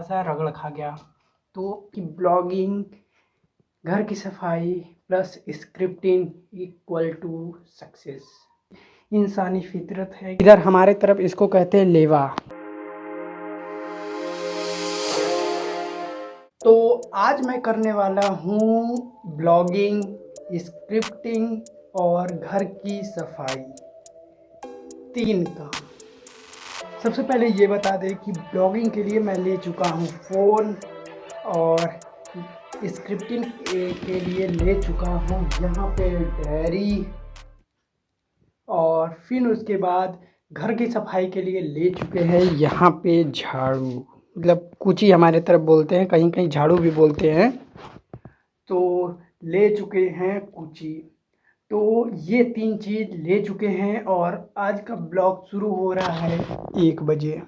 सा रगड़ खा गया। तो कि ब्लॉगिंग, घर की सफाई plus scripting equal to success, इंसानी फितरत है। इधर हमारे तरफ इसको कहते हैं लेवा। तो आज मैं करने वाला हूँ ब्लॉगिंग, स्क्रिप्टिंग और घर की सफाई, 3 काम। सबसे पहले ये बता दें कि ब्लॉगिंग के लिए मैं ले चुका हूँ फ़ोन और स्क्रिप्टिंग के लिए ले चुका हूँ यहाँ पे डायरी, और फिर उसके बाद घर की सफाई के लिए ले चुके हैं यहाँ पे झाड़ू, मतलब कुची हमारे तरफ बोलते हैं, कहीं कहीं झाड़ू भी बोलते हैं। तो ले चुके हैं कुची। तो ये 3 चीज़ ले चुके हैं और आज का ब्लॉग शुरू हो रहा है 1 बजे।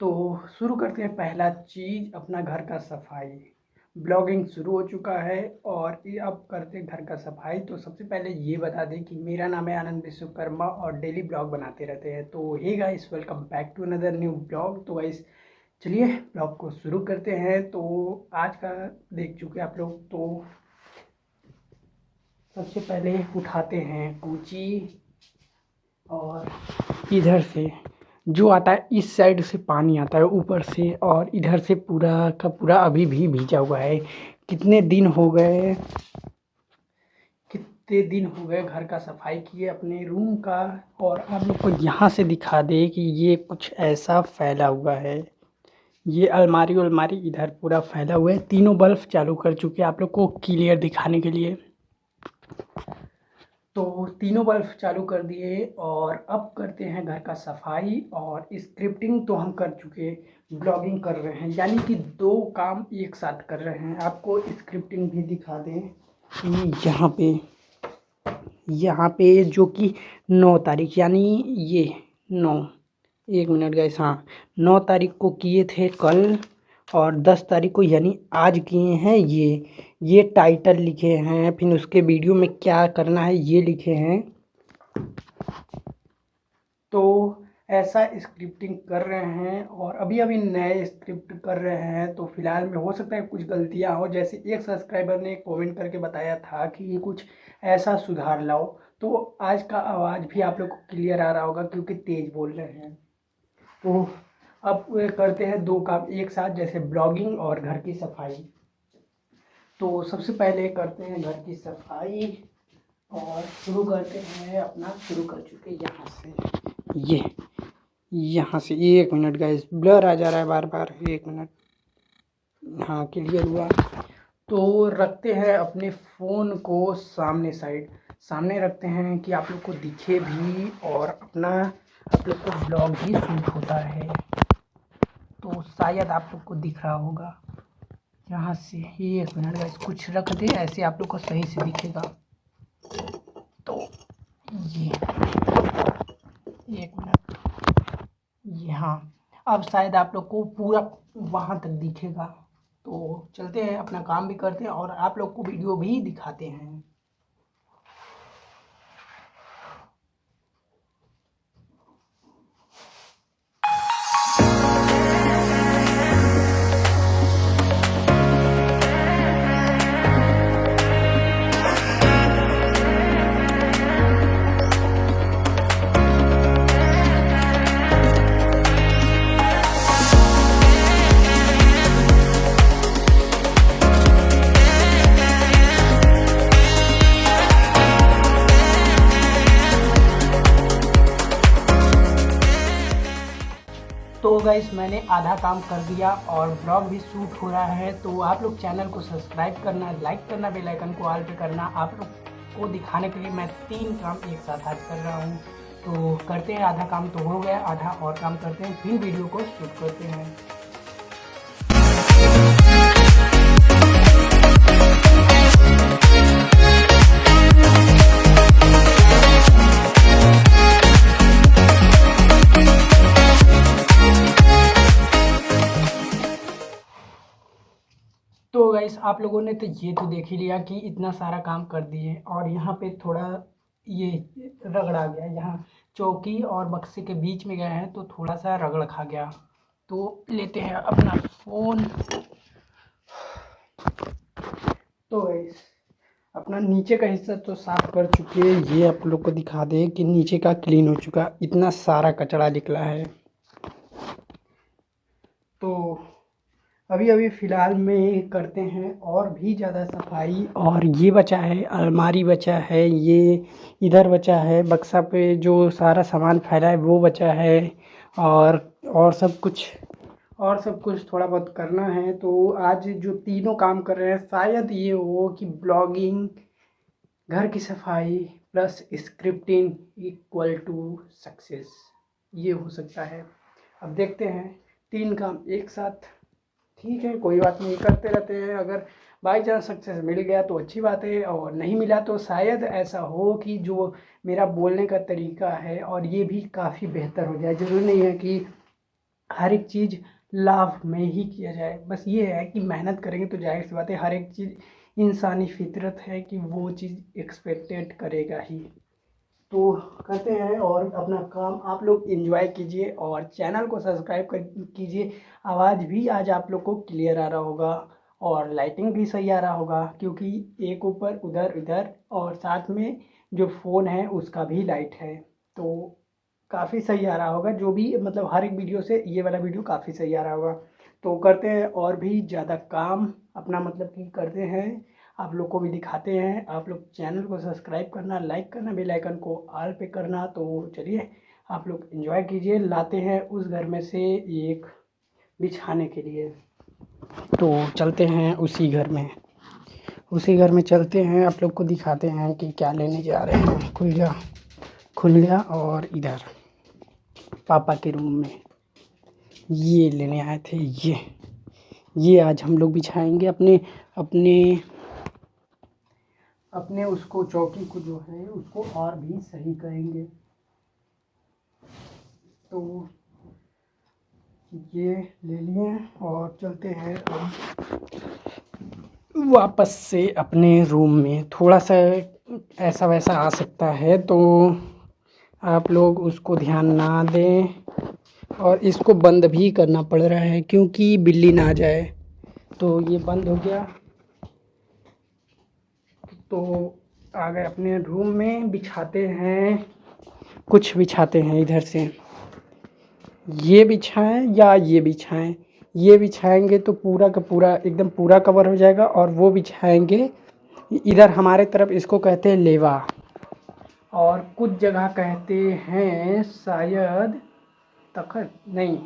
तो शुरू करते हैं। पहला चीज़ अपना घर का सफाई। ब्लॉगिंग शुरू हो चुका है और ये अब करते हैं घर का सफाई। तो सबसे पहले ये बता दें कि मेरा नाम है आनंद विश्वकर्मा और डेली ब्लॉग बनाते रहते हैं। तो hey guys, welcome back to another new blog. तो गाइस चलिए ब्लॉग को शुरू करते हैं। तो आज का देख चुके आप लोग। तो सबसे पहले उठाते हैं कूची, और इधर से जो आता है, इस साइड से पानी आता है ऊपर से, और इधर से पूरा का पूरा अभी भी भीजा हुआ है। कितने दिन हो गए घर का सफाई किए अपने रूम का। और आप लोग को यहाँ से दिखा दे कि ये कुछ ऐसा फैला हुआ है। ये अलमारी इधर पूरा फैला हुआ है। तीनों बल्ब चालू कर चुके हैं आप लोग को क्लियर दिखाने के लिए। तो तीनों बल्ब चालू कर दिए और अब करते हैं घर का सफाई। और स्क्रिप्टिंग तो हम कर चुके, ब्लॉगिंग कर रहे हैं, यानी कि 2 काम एक साथ कर रहे हैं। आपको स्क्रिप्टिंग भी दिखा दें कि यहाँ पे जो कि 9 तारीख, यानी ये 9, 1 मिनट गाइस, हाँ 9 तारीख को किए थे कल, और 10 तारीख को यानी आज किए हैं। ये टाइटल लिखे हैं, फिर उसके वीडियो में क्या करना है ये लिखे हैं। तो ऐसा स्क्रिप्टिंग कर रहे हैं और अभी नए स्क्रिप्ट कर रहे हैं। तो फिलहाल में हो सकता है कुछ गलतियां हो, जैसे एक सब्सक्राइबर ने कमेंट करके बताया था कि ये कुछ ऐसा सुधार लाओ। तो आज का आवाज़ भी आप लोग को क्लियर आ रहा होगा क्योंकि तेज़ बोल रहे हैं। तो अब करते हैं 2 काम एक साथ, जैसे ब्लॉगिंग और घर की सफाई। तो सबसे पहले करते हैं घर की सफाई और शुरू करते हैं अपना, शुरू कर चुके यहाँ से, यहाँ से 1 मिनट गाइस, ब्लर आ जा रहा है बार बार, 1 मिनट, हाँ क्लियर हुआ। तो रखते हैं अपने फ़ोन को सामने रखते हैं कि आप लोग को दिखे भी और अपना आप लोग को ब्लॉग भी शूट होता है। तो शायद आप लोग को दिख रहा होगा यहाँ से। 1 मिनट गाइस, कुछ रख दे ऐसे आप लोग को सही से दिखेगा। तो ये 1 मिनट, यहाँ अब शायद आप लोग को पूरा वहाँ तक दिखेगा। तो चलते हैं, अपना काम भी करते हैं और आप लोग को वीडियो भी दिखाते हैं। तो गाइस मैंने आधा काम कर दिया और ब्लॉग भी शूट हो रहा है। तो आप लोग चैनल को सब्सक्राइब करना, लाइक करना, बेल आइकन को ऑल पे करना। आप लोग को दिखाने के लिए मैं 3 काम एक साथ आज कर रहा हूँ। तो करते हैं, आधा काम तो हो गया, आधा और काम करते हैं, फिर वीडियो को शूट करते हैं। तो गाइस आप लोगों ने तो ये तो देख ही लिया कि इतना सारा काम कर दिए, और यहाँ पे थोड़ा ये रगड़ आ गया, यहाँ चौकी और बक्से के बीच में गए हैं तो थोड़ा सा रगड़ खा गया। तो लेते हैं अपना फ़ोन। तो गाइस अपना नीचे का हिस्सा तो साफ़ कर चुके हैं, ये आप लोग को दिखा दें कि नीचे का क्लीन हो चुका, इतना सारा कचरा निकला है। तो अभी अभी फ़िलहाल में करते हैं और भी ज़्यादा सफाई। और ये बचा है, अलमारी बचा है, ये इधर बचा है, बक्सा पे जो सारा सामान फैला है वो बचा है, और और सब कुछ थोड़ा बहुत करना है। तो आज जो तीनों काम कर रहे हैं, शायद ये हो कि ब्लॉगिंग, घर की सफाई plus scripting equal to success, ये हो सकता है। अब देखते हैं, तीन काम एक साथ, ठीक है कोई बात नहीं, करते रहते हैं। अगर बाई चांस सक्सेस मिल गया तो अच्छी बात है, और नहीं मिला तो शायद ऐसा हो कि जो मेरा बोलने का तरीका है और ये भी काफ़ी बेहतर हो जाए। ज़रूरी नहीं है कि हर एक चीज़ लाभ में ही किया जाए, बस ये है कि मेहनत करेंगे तो जाहिर सी बात है हर एक चीज़ इंसानी फितरत है कि वो चीज़ एक्सपेक्टेड करेगा ही। तो करते हैं और अपना काम आप लोग एंजॉय कीजिए और चैनल को सब्सक्राइब कर कीजिए। आवाज़ भी आज आप लोग को क्लियर आ रहा होगा और लाइटिंग भी सही आ रहा होगा, क्योंकि एक ऊपर उधर इधर और साथ में जो फ़ोन है उसका भी लाइट है, तो काफ़ी सही आ रहा होगा। जो भी मतलब हर एक वीडियो से ये वाला वीडियो काफ़ी सही आ रहा होगा। तो करते हैं और भी ज़्यादा काम अपना, मतलब कि करते हैं, आप लोग को भी दिखाते हैं। आप लोग चैनल को सब्सक्राइब करना, लाइक करना, बेल आइकन को ऑल पे करना। तो चलिए आप लोग एंजॉय कीजिए। लाते हैं उस घर में से एक बिछाने के लिए, तो चलते हैं उसी घर में चलते हैं, आप लोग को दिखाते हैं कि क्या लेने जा रहे हैं। खुल गया। और इधर पापा के रूम में ये लेने आए थे, ये आज हम लोग बिछाएंगे अपने अपने अपने उसको, चौकी को जो है उसको और भी सही करेंगे। तो ये ले लिए और चलते हैं वापस से अपने रूम में। थोड़ा सा ऐसा वैसा आ सकता है, तो आप लोग उसको ध्यान ना दें। और इसको बंद भी करना पड़ रहा है क्योंकि बिल्ली ना आ जाए। तो ये बंद हो गया, तो आ गए अपने रूम में। बिछाते हैं, कुछ बिछाते हैं इधर से, ये बिछाएं या ये बिछाएं। ये बिछाएंगे तो पूरा का पूरा एकदम पूरा कवर हो जाएगा, और वो बिछाएंगे इधर हमारे तरफ, इसको कहते हैं लेवा, और कुछ जगह कहते हैं शायद तखत, नहीं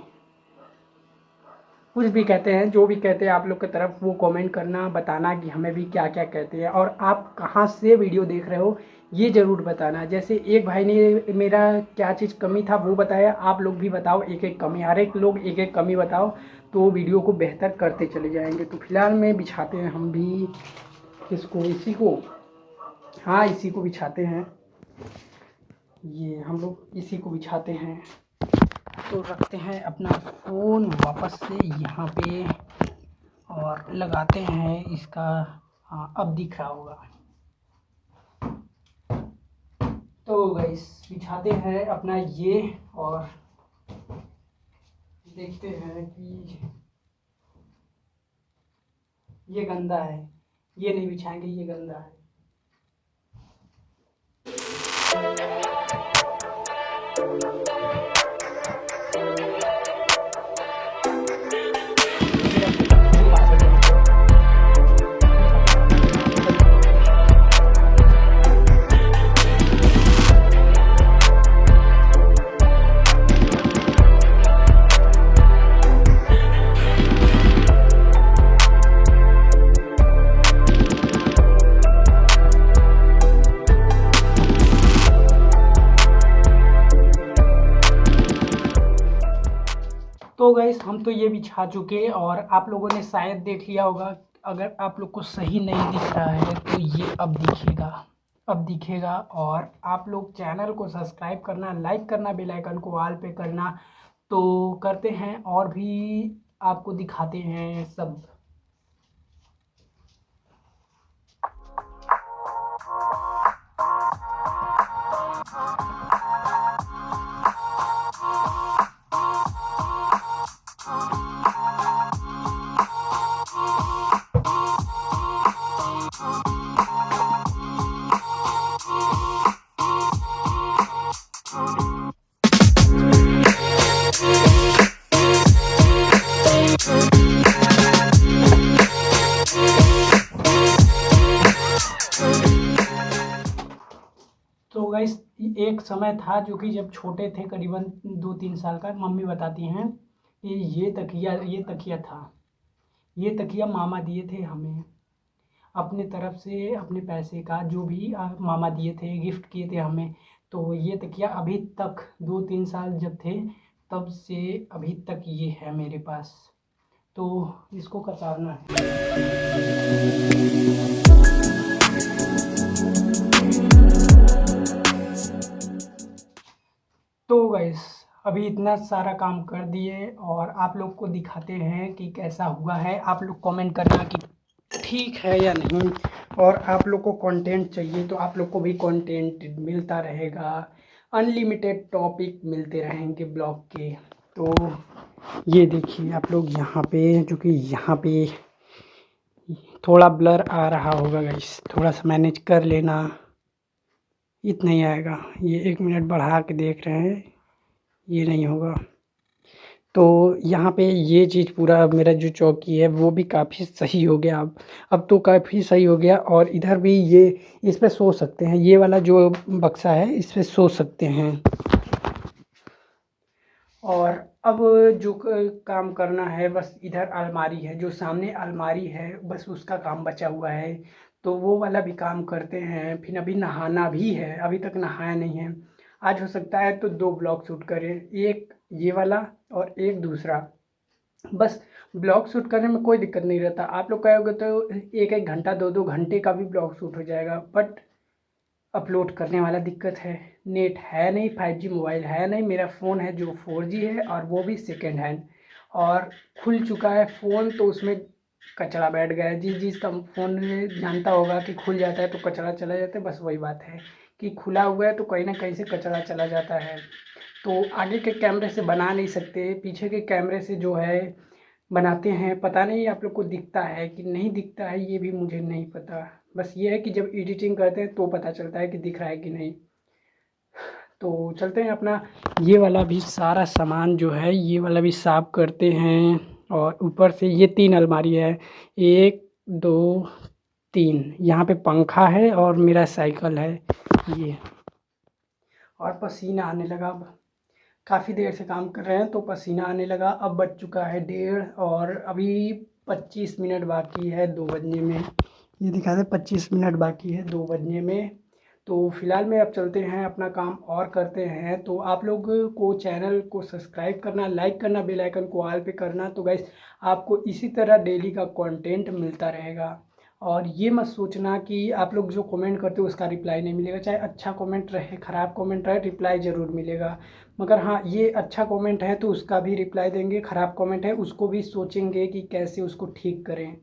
कुछ भी कहते हैं। जो भी कहते हैं आप लोग की तरफ वो कमेंट करना, बताना कि हमें भी क्या क्या कहते हैं, और आप कहाँ से वीडियो देख रहे हो ये ज़रूर बताना। जैसे एक भाई ने मेरा क्या चीज़ कमी था वो बताया, आप लोग भी बताओ एक एक कमी, हर एक लोग एक एक कमी बताओ, तो वीडियो को बेहतर करते चले जाएंगे। तो फिलहाल में बिछाते हैं हम भी इसको, इसी को, हाँ इसी को बिछाते हैं। ये हम लोग इसी को बिछाते हैं। तो रखते हैं अपना फ़ोन वापस से यहाँ पे और लगाते हैं इसका, हाँ अब दिख रहा होगा। तो गाइस बिछाते हैं अपना ये, और देखते हैं कि ये गंदा है, ये नहीं बिछाएंगे, ये गंदा है। तो गाइस हम तो ये बिछा चुके, और आप लोगों ने शायद देख लिया होगा। अगर आप लोग को सही नहीं दिख रहा है तो ये अब दिखेगा। और आप लोग चैनल को सब्सक्राइब करना, लाइक करना, बेल आइकन को ऑल पे करना। तो करते हैं और भी आपको दिखाते हैं सब। एक समय था जो कि जब छोटे थे, करीबन 2-3 साल का, मम्मी बताती हैं कि ये तकिया था, ये तकिया मामा दिए थे हमें अपने तरफ से, अपने पैसे का जो भी मामा दिए थे, गिफ्ट किए थे हमें। तो ये तकिया अभी तक 2-3 साल जब थे तब से अभी तक ये है मेरे पास। तो इसको कचारना है। तो गाइस अभी इतना सारा काम कर दिए और आप लोग को दिखाते हैं कि कैसा हुआ है। आप लोग कमेंट करना कि ठीक है या नहीं, और आप लोग को कंटेंट चाहिए तो आप लोग को भी कंटेंट मिलता रहेगा, अनलिमिटेड टॉपिक मिलते रहेंगे ब्लॉग के। तो ये देखिए आप लोग यहाँ पे, जो कि यहाँ पे थोड़ा ब्लर आ रहा होगा गाइस, थोड़ा सा मैनेज कर लेना, इतना ही आएगा। ये 1 मिनट बढ़ा के देख रहे हैं, ये नहीं होगा। तो यहाँ पे ये चीज़ पूरा मेरा जो चौकी है वो भी काफ़ी सही हो गया अब तो काफ़ी सही हो गया। और इधर भी ये इस पे सो सकते हैं, ये वाला जो बक्सा है इस पे सो सकते हैं। और अब जो काम करना है बस, इधर अलमारी है, जो सामने अलमारी है बस उसका काम बचा हुआ है, तो वो वाला भी काम करते हैं। फिर अभी नहाना भी है, अभी तक नहाया नहीं है। आज हो सकता है तो 2 ब्लॉग शूट करें, एक ये वाला और एक दूसरा। बस ब्लॉग शूट करने में कोई दिक्कत नहीं रहता। आप लोग कहोगे तो 1-1 घंटा 2-2 घंटे का भी ब्लॉग शूट हो जाएगा, बट अपलोड करने वाला दिक्कत है। नेट है नहीं, 5G मोबाइल है नहीं, मेरा फ़ोन है जो 4G है और वो भी सेकेंड हैंड, और खुल चुका है फ़ोन तो उसमें कचरा बैठ गया है। जिसका फ़ोन जानता होगा कि खुल जाता है तो कचरा चला जाता है, बस वही बात है कि खुला हुआ है तो कहीं ना कहीं से कचरा चला जाता है। तो आगे के कैमरे से बना नहीं सकते, पीछे के कैमरे से जो है बनाते हैं। पता नहीं आप लोग को दिखता है कि नहीं दिखता है, ये भी मुझे नहीं पता। बस ये है कि जब एडिटिंग करते हैं तो पता चलता है कि दिख रहा है कि नहीं। तो चलते हैं अपना ये वाला भी सारा सामान जो है ये वाला भी साफ करते हैं। और ऊपर से ये 3 अलमारी है, 1 2 3, यहाँ पे पंखा है और मेरा साइकिल है ये। और पसीना आने लगा, अब काफ़ी देर से काम कर रहे हैं तो पसीना आने लगा। अब बज चुका है 1:30 और अभी 25 मिनट बाकी है 2 बजने में। ये दिखा दे 25 मिनट बाकी है 2 बजने में। तो फिलहाल में अब चलते हैं अपना काम और करते हैं। तो आप लोग को चैनल को सब्सक्राइब करना, लाइक करना, बेल आइकन को ऑल पे करना। तो गाइस आपको इसी तरह डेली का कंटेंट मिलता रहेगा। और ये मत सोचना कि आप लोग जो कमेंट करते हो उसका रिप्लाई नहीं मिलेगा, चाहे अच्छा कमेंट रहे ख़राब कमेंट रहे, रिप्लाई ज़रूर मिलेगा। मगर हाँ, ये अच्छा कमेंट है तो उसका भी रिप्लाई देंगे, ख़राब कमेंट है उसको भी सोचेंगे कि कैसे उसको ठीक करें।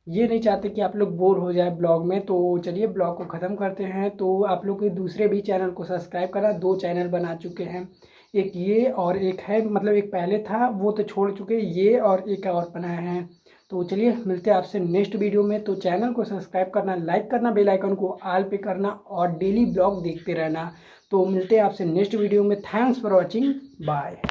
ये नहीं चाहते कि आप लोग बोर हो जाए ब्लॉग में। तो चलिए ब्लॉग को ख़त्म करते हैं। तो आप लोग के दूसरे भी चैनल को सब्सक्राइब करना, 2 चैनल बना चुके हैं, एक ये और एक है, मतलब एक पहले था वो तो छोड़ चुके, ये और एक और बनाए हैं। तो चलिए मिलते हैं आपसे नेक्स्ट वीडियो में। तो चैनल को सब्सक्राइब करना, लाइक करना, बेल आइकन को ऑल पे करना और डेली ब्लॉग देखते रहना। तो मिलते हैं आपसे नेक्स्ट वीडियो में। Thanks for watching, bye.